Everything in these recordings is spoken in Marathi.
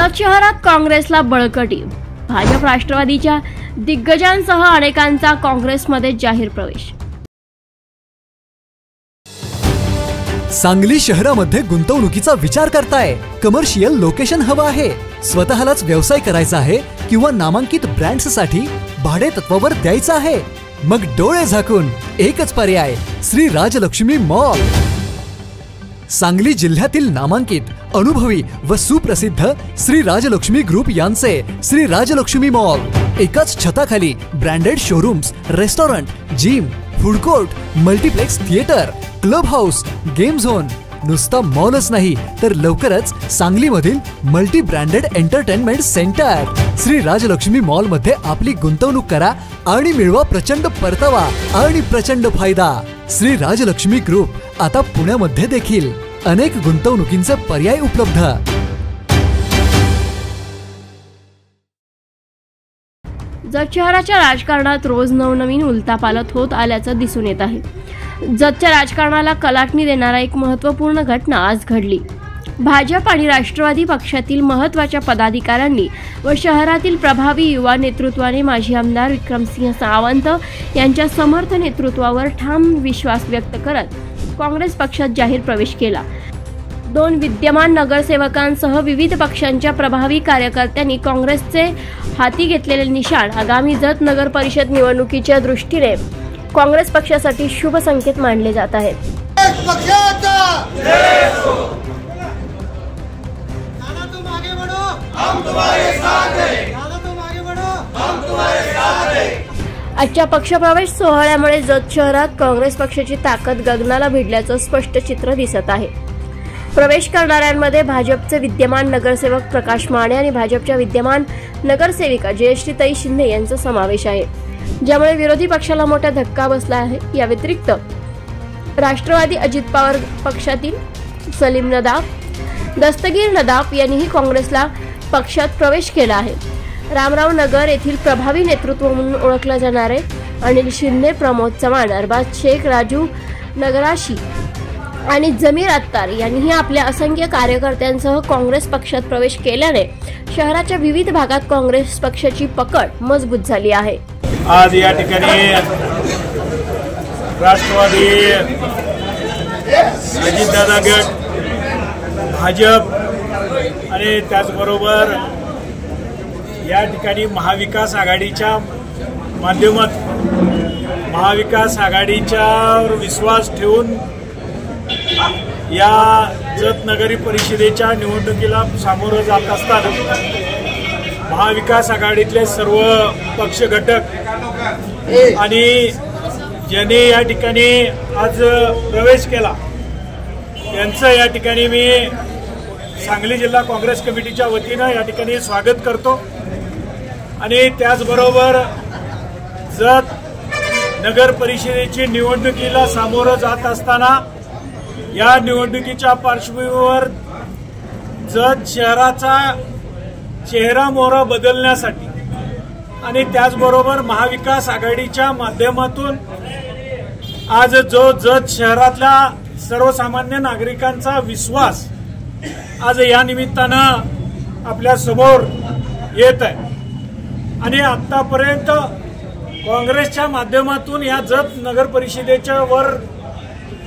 जत शहरात काँग्रेसला बळकटी, भाजप राष्ट्रवादीच्या दिग्गजांसह अनेकांचा काँग्रेसमध्ये जाहीर प्रवेश। सांगली शहरामध्ये गुंतवणुकीचा विचार करताय? कमर्शियल लोकेशन हवं आहे, स्वतःलाच व्यवसाय करायचा आहे किंवा नामांकित ब्रँड्ससाठी भाडे तत्वावर द्यायचं आहे? मग डोळे झाकून एकच पर्याय, श्री राजलक्ष्मी मॉल। सांगली जिल्ह्यातील नामांकित, अनुभवी व सुप्रसिद्ध श्री राजलक्ष्मी ग्रुप यांचे श्री राजलक्ष्मी मॉल एकाच छताखाली branded showrooms, restaurant, gym, food court, multiplex theatre, club house, game zone. नुसता मॉलच नाही तर लवकरच सांगलीमधील multi branded entertainment centre. Shri Rajalakshmi mall मध्ये आपली गुंतवणूक करा आणि मिळवा प्रचंड परतावा आणि प्रचंड फायदा। श्री राजलक्ष्मी ग्रुप आता पुण्यामध्ये देखील अनेक गुंतवणुकींचे पर्याय उपलब्ध। जत शहराच्या राजकारणात रोज नवनवीन उलथापालथ होत आल्याचं दिसून येत आहे। जतच्या राजकारणाला कलाटणी देणारा एक महत्त्वपूर्ण घटना आज घडली। भाजप आणि राष्ट्रवादी पक्षातील महत्त्वाच्या पदाधिकाऱ्यांनी व शहरातील प्रभावी युवा नेतृत्वाने माजी आमदार विक्रमसिंह सावंत यांच्या समर्थ नेतृत्वावर ठाम विश्वास व्यक्त करत काँग्रेस पक्षात जाहीर प्रवेश केला। 2 विद्यमान नगरसेवकांसह विविध पक्षांच्या प्रभावी कार्यकर्त्यांनी काँग्रेसचे हाती घेतलेले निशाण आगामी जत नगर परिषद निवडणुकीच्या दृष्टीने काँग्रेस पक्षासाठी शुभ संकेत मानले जात आहेत। आजच्या पक्षप्रवेश सोहळ्यामुळे जत शहरात काँग्रेस पक्षाची ताकद गगनाला भिडल्याचं स्पष्ट चित्र दिसत आहे। प्रवेश करणाऱ्यांमध्ये भाजपचे विद्यमान नगरसेवक प्रकाश माने आणि भाजपच्या विद्यमान नगरसेविका जयश्रीताई शिंदे यांचा समावेश आहे, ज्यामुळे विरोधी पक्षाला मोठा धक्का बसला आहे। या व्यतिरिक्त राष्ट्रवादी अजित पवार पक्षातील सलीम नदाफ, दस्तगीर नदाफ यांनीही काँग्रेसला पक्षात प्रवेश केला आहे। रामराव नगर येथील प्रभावी नेतृत्व म्हणून ओळखले जाणारे अनिल शिंदे, प्रमोद चव्हाण, अरबाज शेख, राजू नगराशी आणि जमीर अत्तार यांनीही आपल्या असंख्य कार्यकर्त्यांसह काँग्रेस पक्षात प्रवेश केल्याने शहराच्या विविध भागात काँग्रेस पक्षाची पकड मजबूत झाली आहे। आज या ठिकाणी राष्ट्रवादी अजितदादा गट, भाजप आणि त्याचबरोबर या ठिकाणी महाविकास आघाडीच्या माध्यमातून महाविकास आघाडीच्यावर विश्वास ठेवून या जत नगरी परिषदेच्या निवडणुकीला सामोरं जात असताना महाविकास आघाडीतले सर्व पक्ष घटक आणि ज्यांनी या ठिकाणी आज प्रवेश केला त्यांचं या ठिकाणी मी सांगली जिल्हा काँग्रेस कमिटीच्या वतीनं या ठिकाणी स्वागत करतो। आणि त्याचबरोबर जत नगर परिषदेची निवडणुकीला सामोरं जात असताना या निवडणुकीच्या पार्श्वभूमीवर जत शहराचा चेहरा मोहरा बदलण्यासाठी आणि त्याचबरोबर महाविकास आघाडीच्या माध्यमातून आज जो जत शहरातल्या सर्वसामान्य नागरिकांचा विश्वास आज या निमित्तानं आपल्या समोर येत आहे। आणि आतापर्यंत काँग्रेसच्या माध्यमातून या जत नगर परिषदेच्या वर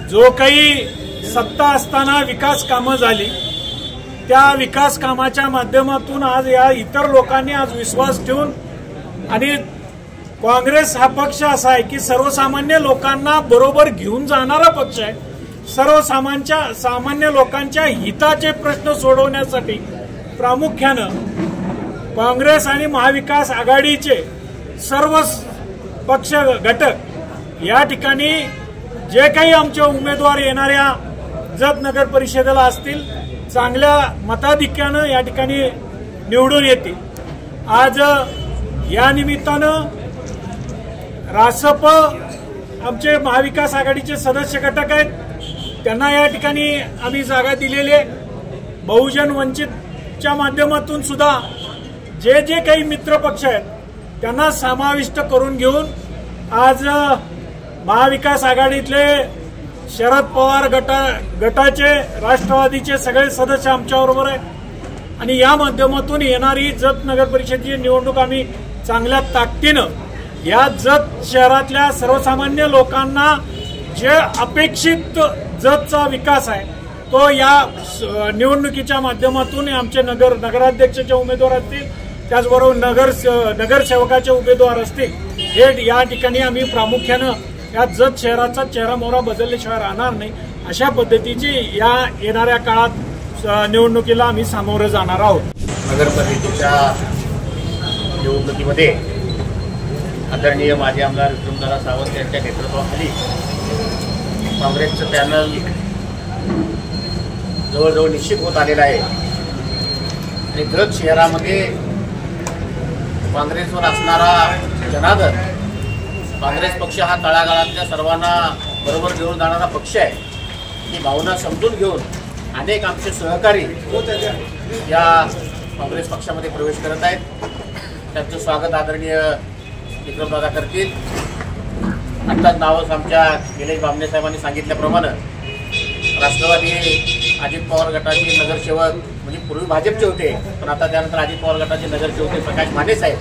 जो काही सत्ता असताना विकास कामं झाली त्या विकास कामाच्या माध्यमातून आज या इतर लोकांनी आज विश्वास ठेवून आणि काँग्रेस हा पक्ष असा आहे की सर्वसामान्य लोकांना बरोबर घेऊन जाणारा पक्ष आहे। सामान्य लोकांच्या हिताचे प्रश्न सोडवण्यासाठी प्रामुख्यानं काँग्रेस आणि महाविकास आघाडीचे सर्व पक्ष घटक या ठिकाणी जे काही आमचे उमेदवार येणाऱ्या जत नगर परिषदेला असतील चांगल्या मताधिक्यानं या ठिकाणी निवडून येतील। आज या निमित्तानं रासप आमचे महाविकास आघाडीचे सदस्य घटक आहेत, त्यांना या ठिकाणी आम्ही जागा दिलेली आहे। बहुजन वंचितच्या माध्यमातून सुद्धा जे जे काही मित्र पक्ष आहेत त्यांना समाविष्ट करून घेऊन आज महाविकास आघाडीतले शरद पवार गटाचे राष्ट्रवादीचे सगळे सदस्य आमच्याबरोबर आहेत। आणि या माध्यमातून येणारी जत नगर परिषदेची निवडणूक आम्ही चांगल्या ताकदीनं या जत शहरातल्या सर्वसामान्य लोकांना जे अपेक्षित जतचा विकास आहे तो या निवडणुकीच्या माध्यमातून आमचे नगराध्यक्षाचे उमेदवार असतील, त्याचबरोबर नगरसेवकाचे उमेदवार असतील, हे या ठिकाणी आम्ही प्रामुख्यानं या जत शहराचा चेहरा मोहरा बदलल्याशिवाय राहणार नाही अशा पद्धतीची या येणाऱ्या काळात निवडणुकीला आम्ही सामोरं जाणार आहोत. नगरपालिकेच्या निवडणुकीमध्ये आदरणीय माजी आमदार विक्रमदादा सावंत यांच्या नेतृत्वाखाली काँग्रेसचं पॅनल जवळजवळ निश्चित होत आलेलं आहे आणि जत शहरामध्ये काँग्रेसवर असणारा जनादर, काँग्रेस पक्ष हा तळागाळातल्या सर्वांना बरोबर घेऊन जाणारा पक्ष आहे, ही भावना समजून घेऊन अनेक आमचे सहकारी या काँग्रेस पक्षामध्ये प्रवेश करत आहेत. त्यांचं स्वागत आदरणीय विक्रमदादा करतील. आत्ताच नावच आमच्या निलेश बामणे साहेबांनी सांगितल्याप्रमाणे राष्ट्रवादी अजित पवार गटाचे नगरसेवक म्हणजे पूर्वी भाजपचे होते, पण आता त्यानंतर अजित पवार गटाचे नगरसेवक प्रकाश माने साहेब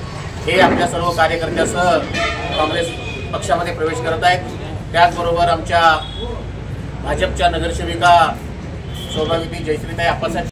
हे आपल्या सर्व कार्यकर्त्यासह काँग्रेस पक्षामध्ये प्रवेश करत आहेत. त्याचबरोबर आमच्या भाजपच्या नगरसेविका सौभाग्यवती जयश्रीताई आप्पासाहेब